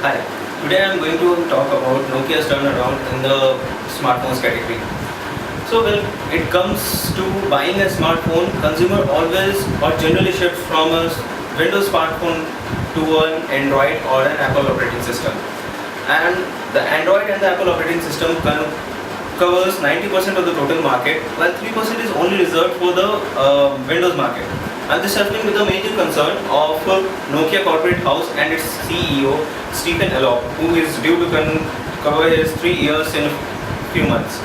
Hi, today I am going to talk about Nokia's turnaround in the smartphones category. So when it comes to buying a smartphone, consumer always or generally shifts from a Windows smartphone to an Android or an Apple operating system. And the Android and the Apple operating system covers 90% of the total market, while 3% is only reserved for the Windows market. And this has been with a major concern of Nokia corporate house and its CEO Stephen Elop, who is due to cover his 3 years in a few months.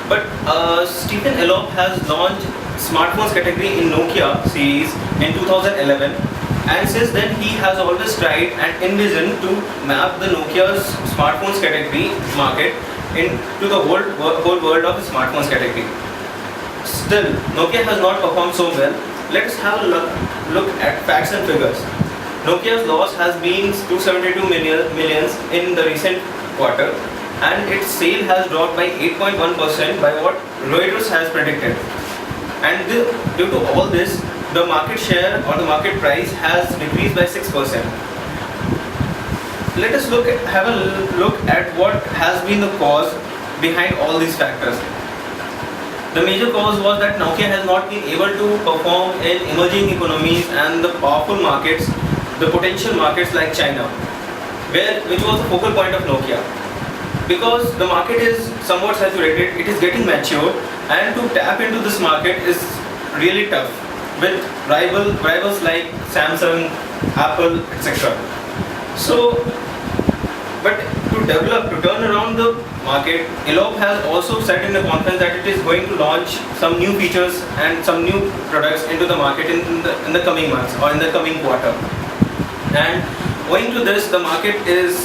But Stephen Elop has launched smartphones category in Nokia series in 2011, and since then he has always tried and envisioned to map the Nokia's smartphones category market into the whole world of the smartphones category. Still, Nokia has not performed so well. Let's have a look at facts and figures. Nokia's loss has been 272 millions in the recent quarter, and its sale has dropped by 8.1% by what Reuters has predicted. And due to all this, the market share or the market price has decreased by 6%. Let us have a look at what has been the cause behind all these factors. The major cause was that Nokia has not been able to perform in emerging economies and the powerful markets, the potential markets like China, which was the focal point of Nokia. Because the market is somewhat saturated, it is getting mature, and to tap into this market is really tough with rivals like Samsung, Apple, etc. But to turn around the market, Elop has also said in the conference that it is going to launch some new features and some new products into the market in the coming months or in the coming quarter. And owing to this, the market is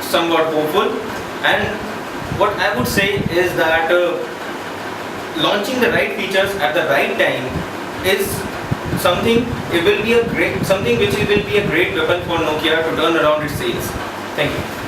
somewhat hopeful. And what I would say is that launching the right features at the right time is something which will be a great weapon for Nokia to turn around its sales. Thank you.